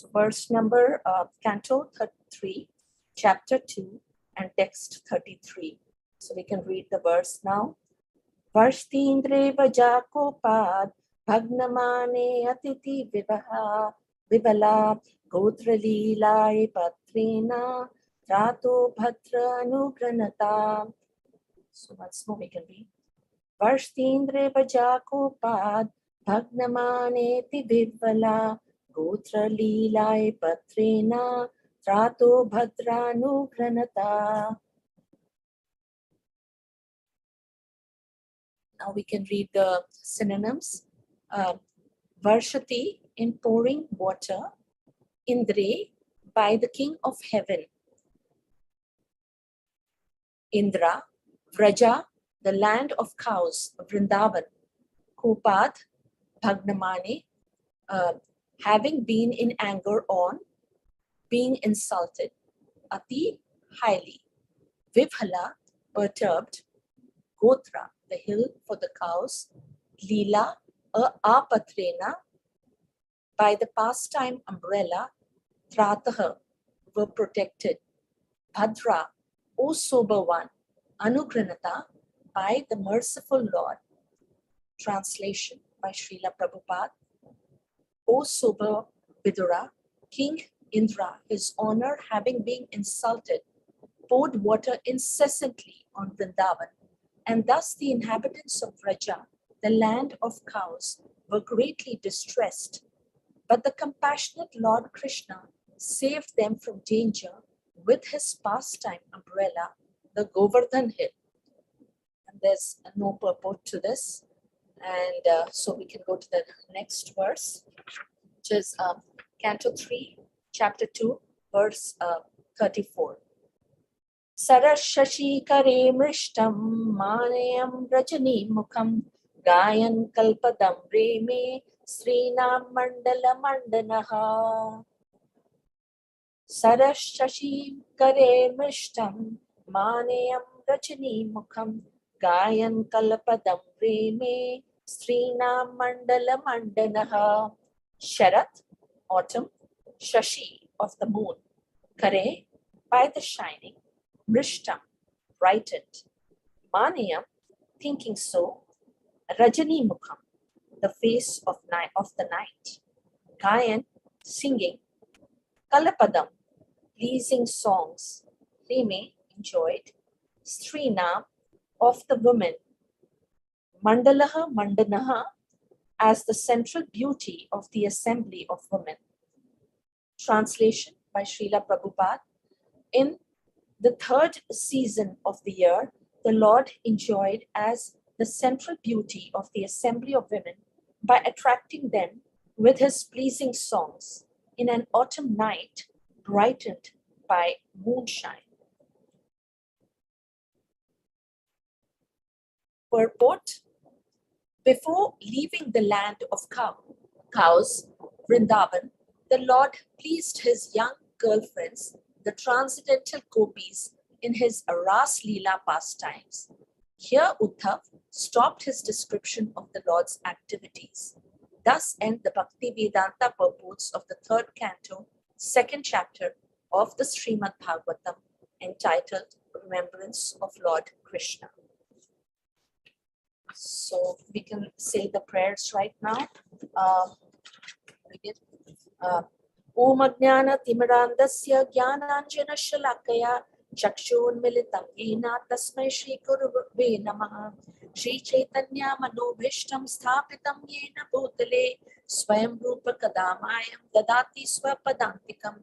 So verse number, Canto 33, chapter 2, and text 33. So we can read the verse now. Varshtindre vajakopad bhagnamane atiti vivala gotra leelai patrina trato bhadra anugranata. So once more we can read. Varshtindre vajakopad bhagnamane vivala gotra leelai patrina trato bhadra anugranata. Now we can read the synonyms. Varshati, in pouring water. Indre, by the king of heaven. Indra, Vraja, the land of cows, Vrindavan. Kopad, Bhagnamane, having been in anger on, being insulted. Ati, highly. Vibhala, perturbed. Gotra, the hill for the cows. Leela, apatrena, by the pastime umbrella. Trataha, were protected. Bhadra, O sober one. Anugranata, by the merciful Lord. Translation by Srila Prabhupada. O sober Vidura, King Indra, his honor having been insulted, poured water incessantly on Vrindavan, and thus the inhabitants of Vraja, the land of cows, were greatly distressed. But the compassionate Lord Krishna saved them from danger with his pastime umbrella, the Govardhan hill. And there's no purport to this. And so we can go to the next verse, which is Canto 3, Chapter 2, verse 34. Sarashashi kare mrishtam manayam rajani mukham gayan kalpadam reme srinam mandala mandanaha. Sarashashi kare mrishtam manayam rajani mukham gayan kalpadam reme srinam mandala mandanaha. Sharat, autumn. Shashi, of the moon. Kare, by the shining. Mrishtam, brightened. Manayam, thinking so. Rajani Mukham, the face of the night. Gayan, singing. Kalapadam, pleasing songs. Reme, enjoyed. Strinam, of the women. Mandalaha Mandanaha, as the central beauty of the assembly of women. Translation by Srila Prabhupada. In the third season of the year, the Lord enjoyed as the central beauty of the assembly of women by attracting them with his pleasing songs in an autumn night brightened by moonshine. Purport: before leaving the land of cows, Vrindavan, the Lord pleased his young girlfriends, the transcendental gopis, in his Ras Leela pastimes. Here Uddhav stopped his description of the Lord's activities. Thus end the Bhakti Vedanta purports of the third canto, second chapter of the Srimad Bhagavatam, entitled Remembrance of Lord Krishna. So we can say the prayers right now. Om Ajnana Timirandasya Jnananjana Shalakaya Chakshunmilitam Yena Tasmai Shri Gurave Namaha. Shri Chaitanya Manobhishtam Sthapitam Yena Bhutale Swayam Rupa Kadamayam Dadati Swapadantikam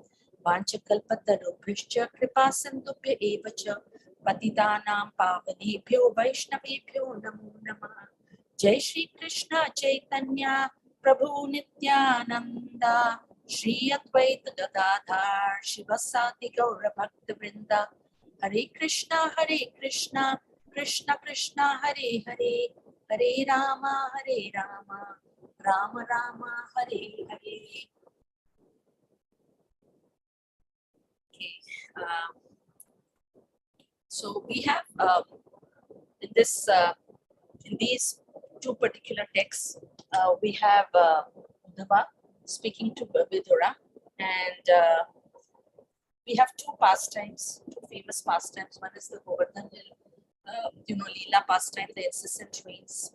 Vanchakalpatarubhishcha Kripa Sindhubhya Evacha Patitanam Pavanebhyo Vaishnavebhyo Namo Namaha. Jai Shri Krishna Chaitanya Prabhu Nityananda Shri Advaita Gadadhar Shivasati Gaura Bhakta Vrinda. Hare Krishna Krishna Krishna Hare Hare Hare Rama Rama Rama Hare Hare. Okay. So we have in these two particular texts, we have Uddhava speaking to Vidura, And we have two pastimes, two famous pastimes. One is the Govardhan Leela pastime, the incessant rains,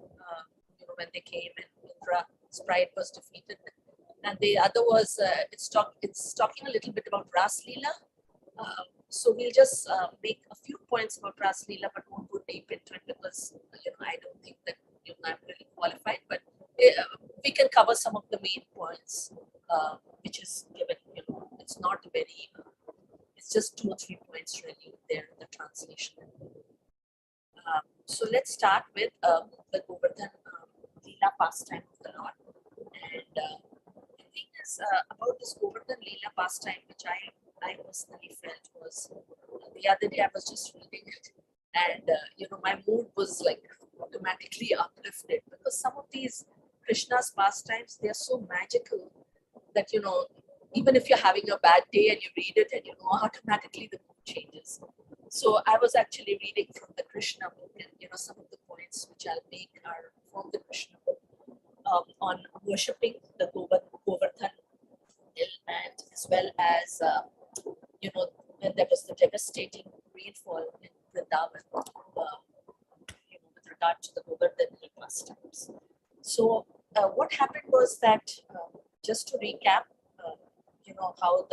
when they came and Indra's pride was defeated. And the other was, it's talking a little bit about Ras Leela. So we'll just make a few points about Ras Leela, but won't go deep into it because, I don't think that I'm really qualified, but we can cover some of the main points, which is given, it's not very, it's just 2 or 3 points really there in the translation. So let's start with the Govardhan Leela pastime of the Lord. And the thing is about this Govardhan Leela pastime, which I personally felt was, the other day I was just reading it, and my mood was like automatically uplifted because some of these Krishna's pastimes, they are so magical that even if you're having a bad day and you read it, and automatically the mood changes. So I was actually reading from the Krishna book, and some of the points which I'll make are from the Krishna book on worshipping the Govardhan hill, and as well as when there was the devastating rainfall in Vrindavan, with regard to the Govardhan hill pastimes. So what happened was that, just to recap, how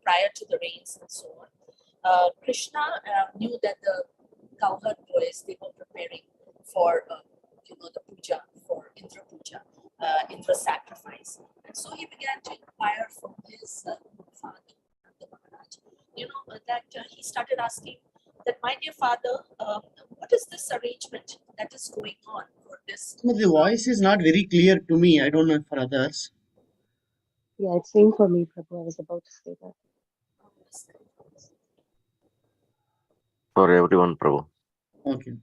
prior to the rains and so on, Krishna knew that the cowherd boys, they were preparing for the puja, for Indra puja, Indra sacrifice, and so he began to inquire from his father, the Maharaj, that he started asking that, my dear father, what is this arrangement that is going on for this? The voice is not very clear to me. I don't know for others. Yeah, it's same for me, Prabhu. I was about to say that. For everyone, Prabhu. Okay.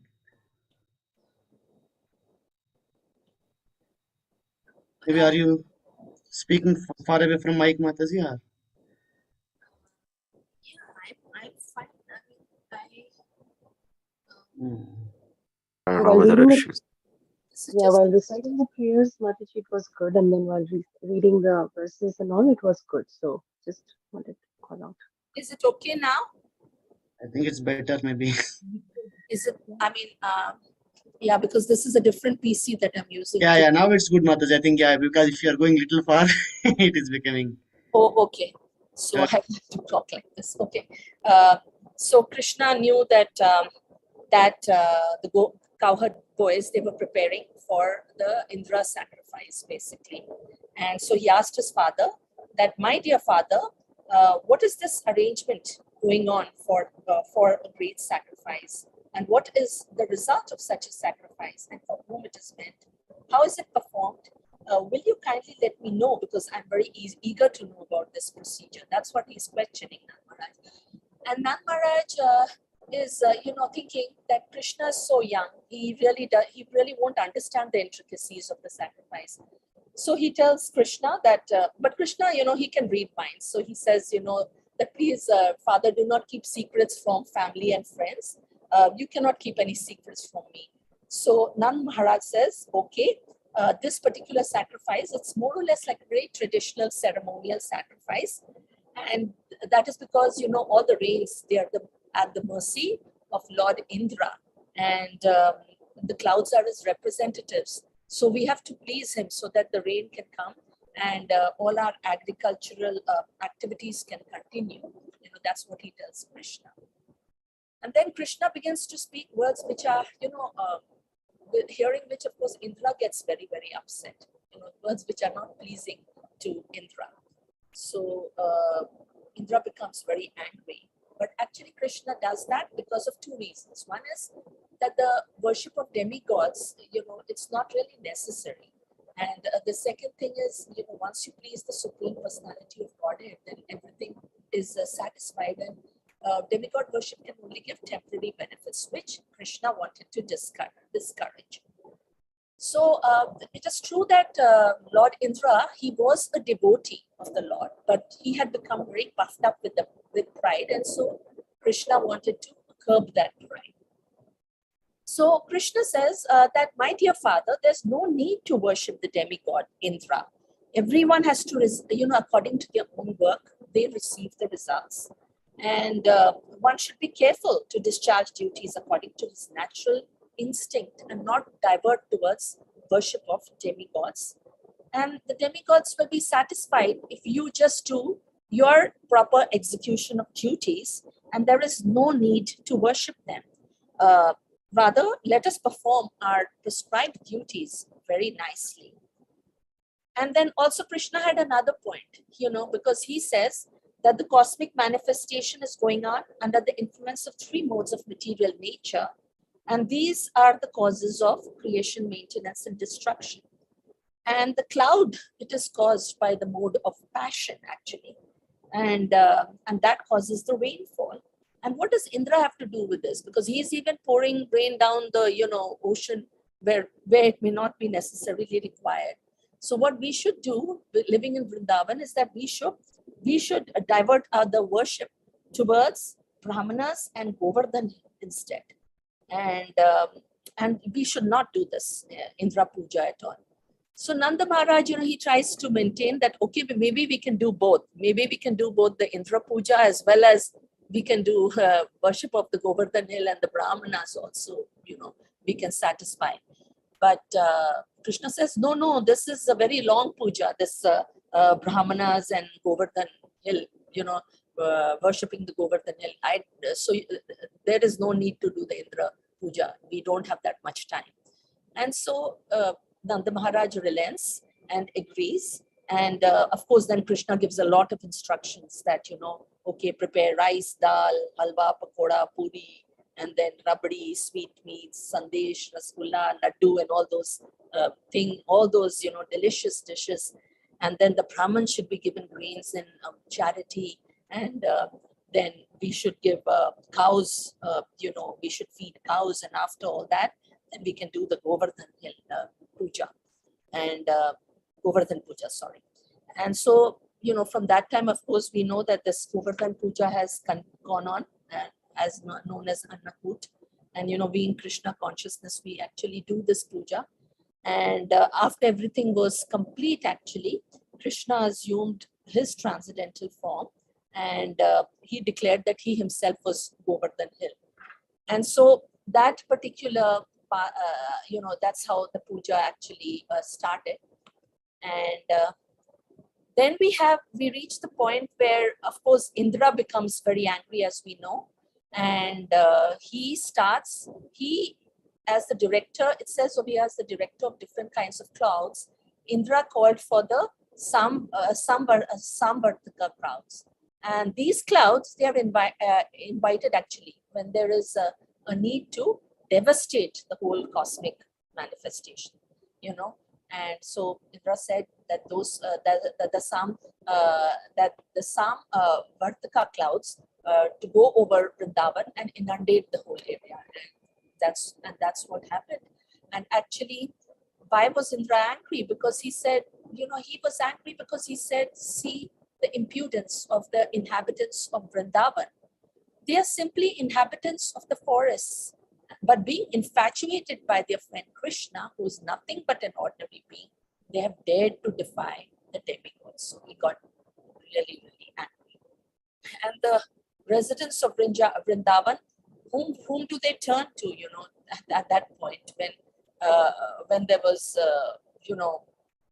Maybe are you speaking far away from mic, Mataji? Yeah, I'm fine. I don't So know while whether reading it, she's. while reciting the prayers, Mataji, it was good, and then while reading the verses and all, it was good. So just wanted to call out. Is it okay now? I think it's better, maybe. Is it? Yeah, because this is a different PC that I'm using. Yeah, now it's good, Mataji. I think, because if you are going little far, it is becoming. Oh, okay. So I have to talk like this. Okay. So Krishna knew that the cowherd boys, they were preparing for the Indra sacrifice, basically. And so he asked his father that, my dear father, what is this arrangement going on for a great sacrifice? And what is the result of such a sacrifice, and for whom it is meant? How is it performed? Will you kindly let me know, because I'm very eager to know about this procedure. That's what he's questioning Nand Maharaj. And Nand Maharaj is thinking that Krishna is so young, he really won't understand the intricacies of the sacrifice. So he tells Krishna that, but Krishna, he can read minds. So he says, that please, father, do not keep secrets from family and friends. You cannot keep any secrets from me. So Nand Maharaj says, okay, this particular sacrifice, it's more or less like a very traditional ceremonial sacrifice. And that is because, all the rains, they are at the mercy of Lord Indra. And the clouds are his representatives. So we have to please him so that the rain can come and all our agricultural activities can continue. That's what he tells Krishna. And then Krishna begins to speak words which are, hearing which, of course, Indra gets very, very upset. Words which are not pleasing to Indra. So Indra becomes very angry. But actually, Krishna does that because of 2 reasons. One is that the worship of demigods, it's not really necessary. And the second thing is, once you please the Supreme Personality of Godhead, then everything is satisfied. And demigod worship can only give temporary benefits, which Krishna wanted to discourage. So it is true that Lord Indra, he was a devotee of the Lord, but he had become very puffed up with pride, and so Krishna wanted to curb that pride. So Krishna says that, my dear father, there's no need to worship the demigod Indra. Everyone has to, according to their own work, they receive the results. And one should be careful to discharge duties according to his natural instinct and not divert towards worship of demigods. And the demigods will be satisfied if you just do your proper execution of duties, and there is no need to worship them. Rather, let us perform our prescribed duties very nicely. And then also Krishna had another point, because he says that the cosmic manifestation is going on under the influence of three modes of material nature. And these are the causes of creation, maintenance, and destruction. And the cloud, it is caused by the mode of passion, actually. And that causes the rainfall. And what does Indra have to do with this? Because he's even pouring rain down the, ocean where it may not be necessarily required. So what we should do, living in Vrindavan, is that we should divert the worship towards Brahmanas and Govardhan instead. And we should not do this Indra Puja at all. So Nanda Maharaj, he tries to maintain that, okay, maybe we can do both. Maybe we can do both the Indra Puja as well as we can do worship of the Govardhan Hill and the Brahmanas also, we can satisfy. But Krishna says, no, this is a very long puja, this Brahmanas and Govardhan Hill, worshipping the Govardhan Hill. So there is no need to do the Indra Puja. We don't have that much time. And so Nanda Maharaj relents and agrees. And of course, then Krishna gives a lot of instructions that, okay, prepare rice, dal, halwa, pakoda, puri, and then rabdi, sweetmeats, sandesh, rasgulla, laddu, and all those delicious dishes. And then the Brahman should be given grains in charity. And then we should give cows, we should feed cows. And after all that, then we can do the Govardhan Hill Puja. And Govardhan Puja, sorry. And so, from that time, of course, we know that this Govardhan Puja has gone on as known as Annakut. And, we in Krishna consciousness, we actually do this puja. And after everything was complete, actually, Krishna assumed his transcendental form. And he declared that he himself was Govardhan Hill. And so that particular, that's how the puja actually started. And then we reach the point where, of course, Indra becomes very angry, as we know. And he, as the director, it says over here, as the director of different kinds of clouds, Indra called for the Samvartika clouds. And these clouds, they are invited actually when there is a need to devastate the whole cosmic manifestation, And so Indra said that the Vartika clouds to go over Vrindavan and inundate the whole area. And that's what happened. And actually, why was Indra angry? Because he said, he was angry because he said, see the impudence of the inhabitants of Vrindavan. They are simply inhabitants of the forests, but being infatuated by their friend Krishna, who is nothing but an ordinary being, they have dared to defy the demigods. So he got really, really angry. And the residents of Vrindavan, whom do they turn to, at that point when there was,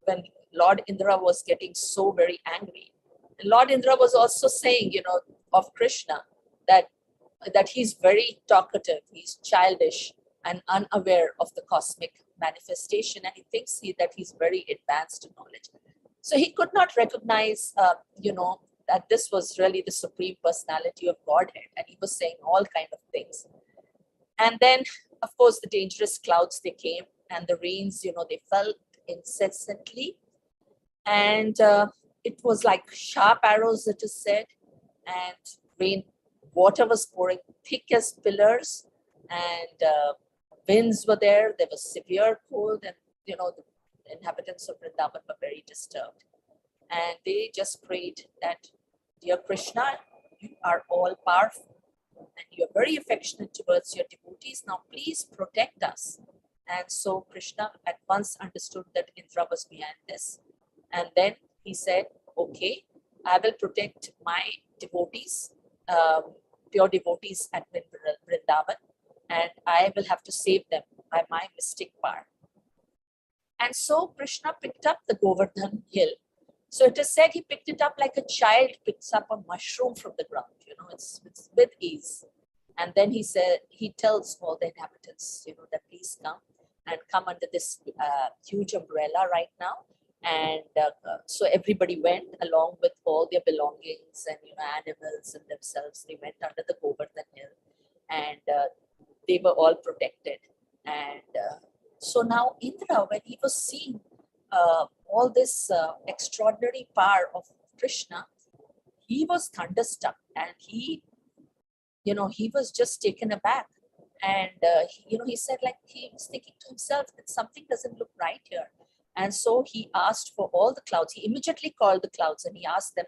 when Lord Indra was getting so very angry. And Lord Indra was also saying, of Krishna, that he's very talkative, he's childish and unaware of the cosmic manifestation, and he thinks that he's very advanced in knowledge. So he could not recognize, that this was really the Supreme Personality of Godhead, and he was saying all kind of things. And then, of course, the dangerous clouds, they came, and the rains, they fell incessantly, and it was like sharp arrows, it is said, and water was pouring thick as pillars, and winds were there. There was severe cold, and the inhabitants of Vrindavan were very disturbed. And they just prayed that, dear Krishna, you are all powerful, and you are very affectionate towards your devotees. Now, please protect us. And so Krishna at once understood that Indra was behind this. And then he said, okay, I will protect my devotees, pure devotees at Vrindavan, and I will have to save them by my mystic power. And so Krishna picked up the Govardhan hill. So it is said he picked it up like a child picks up a mushroom from the ground. It's with ease. And then he tells all the inhabitants, that please come under this huge umbrella right now. And so everybody went along with all their belongings and animals and themselves. They went under the Govardhan hill, and they were all protected. And so now Indra, when he was seeing all this extraordinary power of Krishna, he was thunderstruck, and he was just taken aback. And he said, like, he was thinking to himself that something doesn't look right here. And so he asked for all the clouds. He immediately called the clouds and he asked them,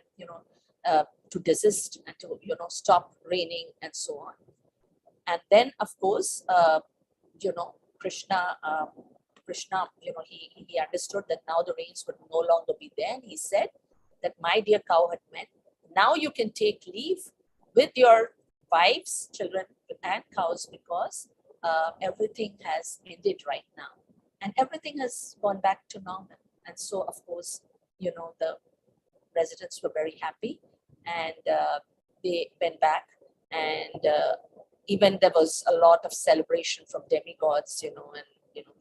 to desist and to stop raining and so on. And then, of course, Krishna, he understood that now the rains would no longer be there. And he said that, my dear cowherdmen, now you can take leave with your wives, children, and cows, because everything has ended right now. And everything has gone back to normal. And so, of course, the residents were very happy, and they went back. And even there was a lot of celebration from demigods, and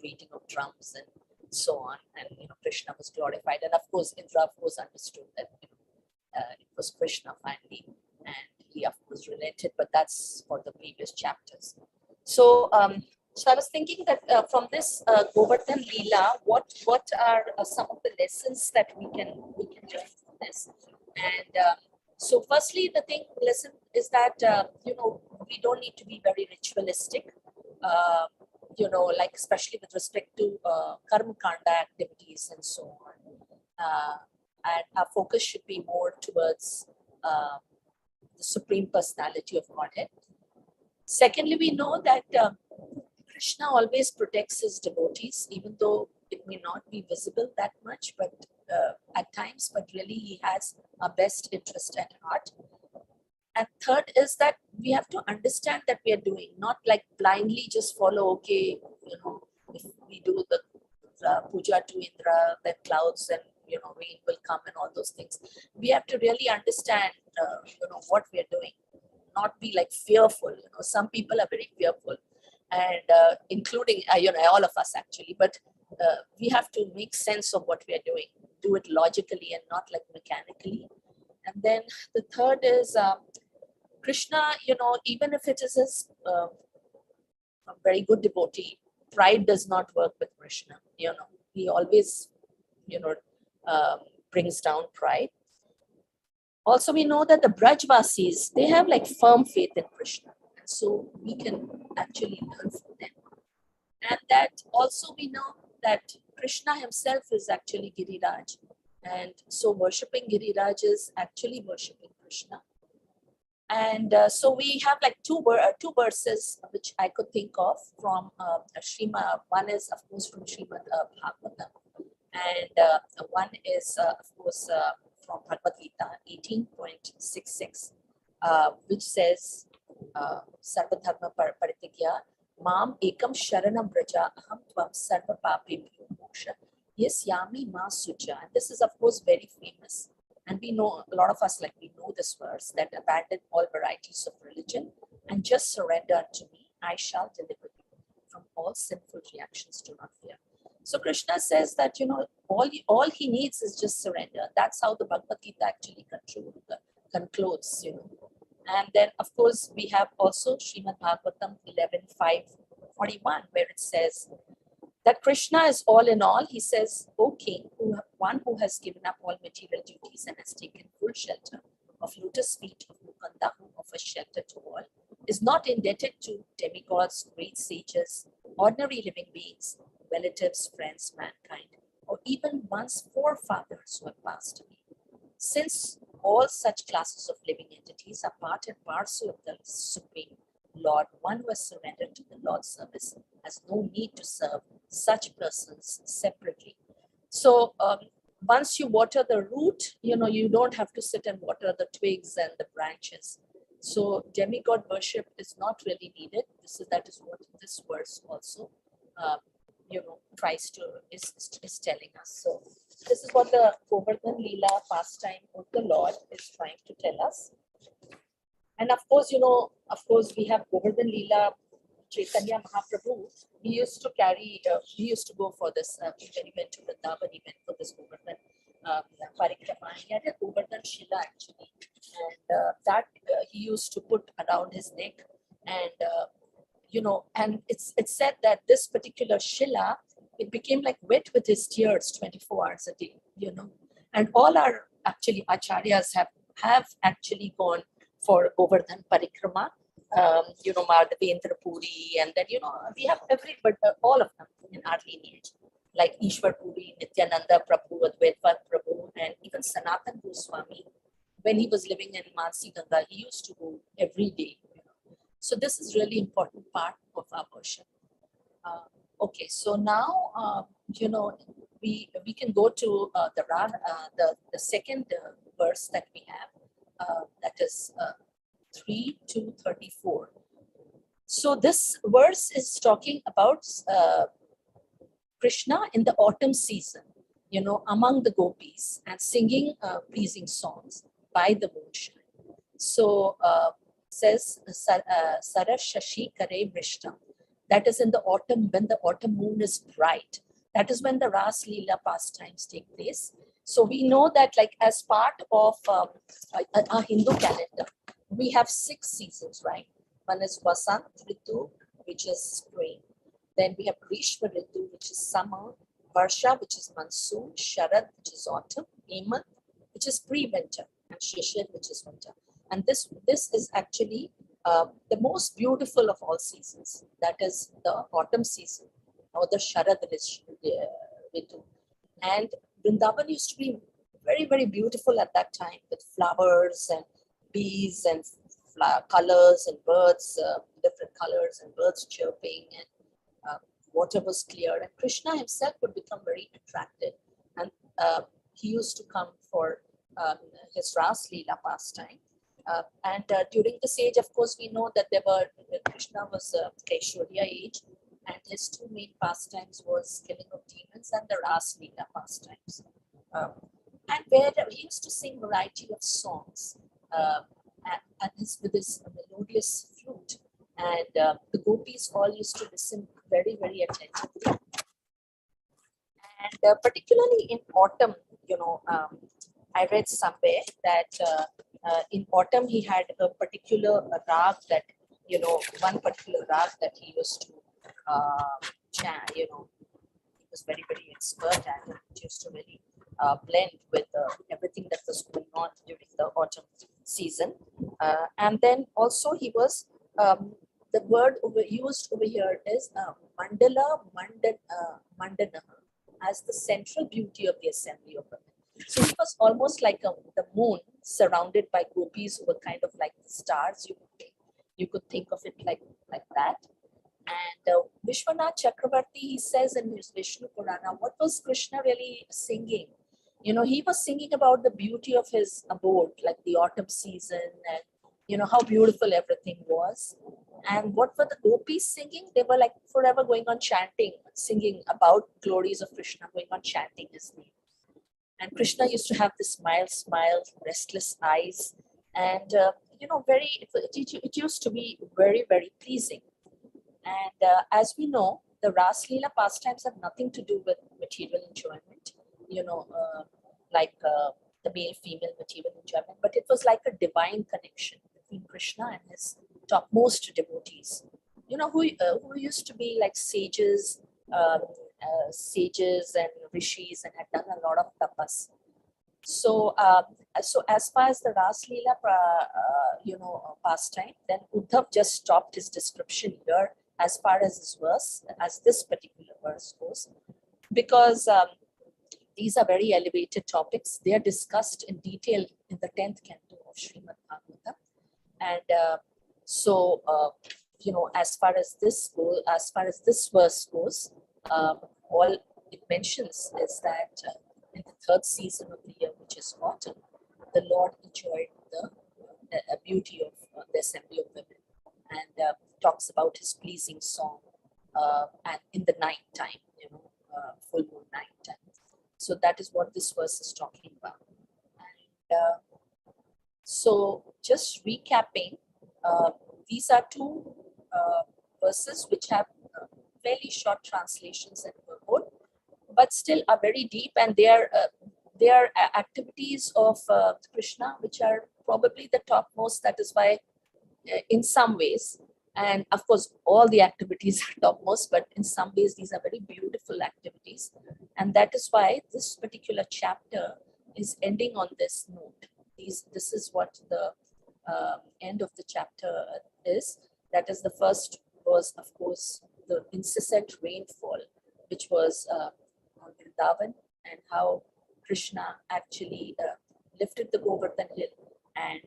beating of drums and so on. And Krishna was glorified. And of course, Indra, of course, understood that it was Krishna finally, and he of course relented. But that's for the previous chapters. So, so I was thinking that from this Govardhan Leela, what are some of the lessons that we can learn from this? And so, firstly, the lesson is that we don't need to be very ritualistic. Like especially with respect to karma kanda activities and so on. And our focus should be more towards the Supreme Personality of Godhead. Secondly, we know that Krishna always protects his devotees, even though it may not be visible that much, but at times, but really he has our best interest at heart. And third is that we have to understand that we are doing, not like blindly just follow, okay, if we do the puja to Indra, then clouds and, rain will come and all those things. We have to really understand, what we are doing, not be like fearful. Some people are very fearful, and including, all of us actually, but we have to make sense of what we are doing, do it logically and not like mechanically. And then the third is Krishna, even if it is a very good devotee, pride does not work with Krishna. He always, brings down pride. Also, we know that the Brajvasis, they have like firm faith in Krishna. And so we can actually learn from them. And that also we know that Krishna himself is actually Giriraj. And so worshipping Giriraj is actually worshipping Krishna. And so we have like two verses which I could think of from Srimad. One is, of course, from Srimad Bhagavatam. And one is, of course, from Bhagavad Gita 18.66, which says, Sarvadharma Parityagya Mam Ekam Sharanam Braja Aham Tvam Sarva Papebhyo Moksha Yasyami Ma Suja. And this is, of course, very famous. And we know, a lot of us, like, we know this verse, that abandon all varieties of religion and just surrender unto me, I shall deliver you from all sinful reactions, do not fear. So Krishna says that, all he needs is just surrender. That's how the Bhagavad Gita actually concludes, And then, of course, we have also Srimad Bhagavatam 11.5.41, where it says that Krishna is all in all. He says, O king, one who has given up all material duties and has taken full shelter of lotus feet of Mukunda, who offers shelter to all, is not indebted to demigods, great sages, ordinary living beings, relatives, friends, mankind, or even one's forefathers who have passed away. Since all such classes of living entities are part and parcel of the Supreme Lord, one who has surrendered to the Lord's service has no need to serve such persons separately. So once you water the root, you don't have to sit and water the twigs and the branches. So demigod worship is not really needed. That is what this verse also, tries to is telling us. So this is what the Govardhan Leela pastime of the Lord is trying to tell us. And of course, we have Govardhan Leela. Chaitanya Mahaprabhu, he used to go for this, when he went to Vrindavan, he went for this Govardhan Parikrama. He had a Govardhan Shila actually, and that he used to put around his neck, and and it's said that this particular Shila, it became like wet with his tears 24 hours a day, and all our actually acharyas have actually gone for Govardhan Parikrama. Madhavendra Puri, and then, we have all of them in our lineage, like Ishwar Puri, Nityananda Prabhu, Advaita Prabhu, and even Sanatan Goswami. When he was living in Mansi Ganga, he used to go every day. So this is really important part of our worship. Okay, so now, we can go to the second verse that we have, that is 3 to 34. So this verse is talking about Krishna in the autumn season, among the gopis and singing pleasing songs by the moonshine. So says Sara Shashi Kare Vrishtam. That is in the autumn, when the autumn moon is bright. That is when the Ras Leela pastimes take place. So we know that, like, as part of our Hindu calendar, we have 6 seasons, right? One is Vasant Ritu, which is spring. Then we have Grishma Ritu, which is summer. Varsha, which is monsoon. Sharad, which is autumn. Hemant, which is pre-winter. And Shishir, which is winter. And this is actually the most beautiful of all seasons. That is the autumn season, or the Sharad Ritu. And Vrindavan used to be very, very beautiful at that time, with flowers and bees and colors and birds, different colors, and birds chirping, and water was clear, and Krishna himself would become very attracted, and he used to come for his Ras Leela pastime. And during this age, of course, we know that Krishna was Aishwarya age, and his 2 main pastimes was killing of demons and the Ras Leela pastimes. And where he used to sing variety of songs, with his melodious flute, and the gopis all used to listen very, very attentively. And particularly in autumn, I read somewhere that in autumn he had a particular rag that, one particular rag that he used to chant, he was very, very expert at it. It used to really blend with everything that was going on during the autumn season. And then also he was, the word used over here is Mandala Mandana, as the central beauty of the assembly of women. So he was almost like the moon surrounded by gopis who were kind of like the stars. You could think of it like that. And Vishwanath Chakravarti, he says in his Vishnu Purana, what was Krishna really singing? He was singing about the beauty of his abode, like the autumn season, and how beautiful everything was. And what were the gopis singing? They were like forever going on chanting, singing about glories of Krishna, going on chanting his name. And Krishna used to have this smile, restless eyes, and it used to be very, very pleasing. And as we know, the Ras Leela pastimes have nothing to do with material enjoyment, like the male-female material enjoyment, but it was like a divine connection between Krishna and his topmost devotees, who used to be like sages and rishis, and had done a lot of tapas. So, as far as the Ras Leela, pastime, then Uddhav just stopped his description here as far as this particular verse goes, because these are very elevated topics. They are discussed in detail in the 10th canto of Srimad Bhagavatam. And as far as this verse goes, all it mentions is that in the third season of the year, which is autumn, the Lord enjoyed the beauty of the assembly of women, and talks about his pleasing song and in the night time, full moon night time. So that is what this verse is talking about. And so just recapping, these are two verses which have fairly short translations and purport, but still are very deep, and they are activities of Krishna, which are probably the topmost. That is why, in some ways, and of course, all the activities are topmost, but in some ways, these are very beautiful activities, and that is why this particular chapter is ending on this note. This is what the end of the chapter is. That is the first was, of course, the incessant rainfall, which was on Vrindavan, and how Krishna actually lifted the Govardhan hill and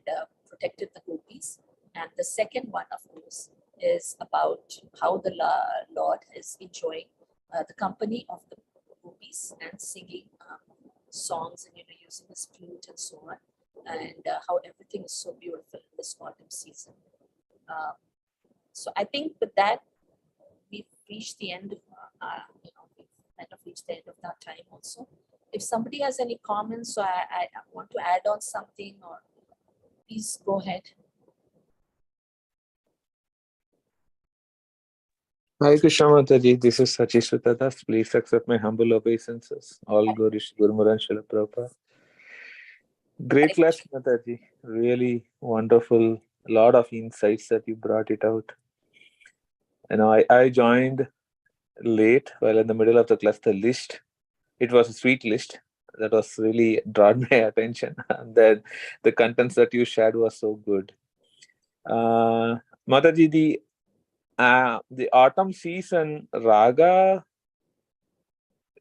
protected the gopis. And the second one, of course, is about how the Lord is enjoying the company of the gopis and singing songs and using his flute and so on, and how everything is so beautiful in this autumn season. So I think with that, we've reached the end of we've kind of reached the end of that time also. If somebody has any comments, or I want to add on something, or please go ahead. Hi Krishna Mataji, this is Sachiswata Das. Please accept my humble obeisances. All Gurish Gurmuran Srila Prabhupada. Great class, Mataji. Really wonderful. A lot of insights that you brought it out. I joined late, while in the middle of the class, the list. It was a sweet list that was really drawn my attention. And then the contents that you shared was so good. Mataji, the autumn season raga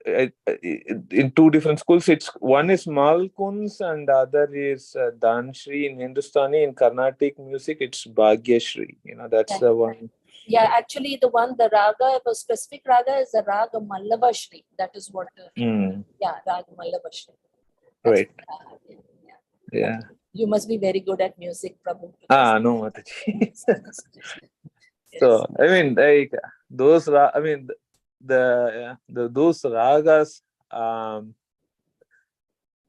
in two different schools. It's one is Malkuns and the other is Dhanshri in Hindustani. In Carnatic music, it's Bhagyashri. That's the one. Yeah, actually, the raga, the specific raga is the raga Mallavashri. That is what. Yeah, raga Mallavashri. Right. Yeah. You must be very good at music, Prabhu. No, Mataji. So I mean, like those. I mean, those ragas.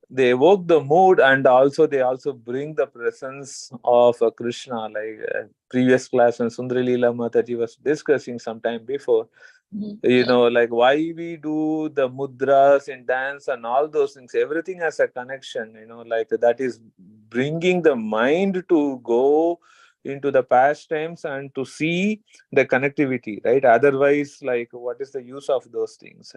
They evoke the mood, and also they bring the presence of Krishna. Like previous class when Sundari Leela Mataji was discussing sometime before, like why we do the mudras in dance and all those things. Everything has a connection. Like that is bringing the mind to go into the past times and to see the connectivity, right? Otherwise, like what is the use of those things?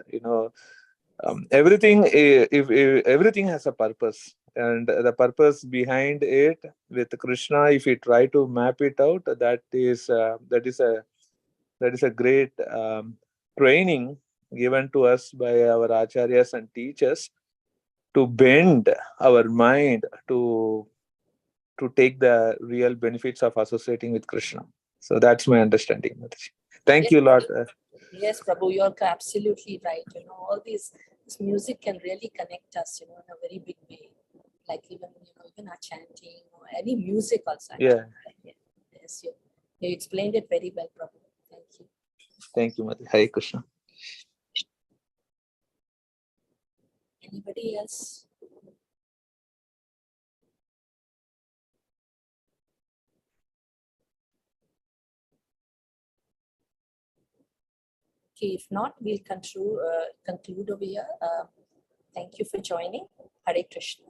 Everything everything has a purpose, and the purpose behind it with Krishna, if we try to map it out, that is a great training given to us by our acharyas and teachers to bend our mind to take the real benefits of associating with Krishna. So that's my understanding. Thank you, Lord. Yes, Prabhu, you're absolutely right. All this music can really connect us, in a very big way. Like even our chanting or any music also. Yeah. Yes, you explained it very well, Prabhu. Thank you. Thank you, Mother. Hare Krishna. Anybody else? Okay, if not, we'll conclude over here. Thank you for joining. Hare Krishna.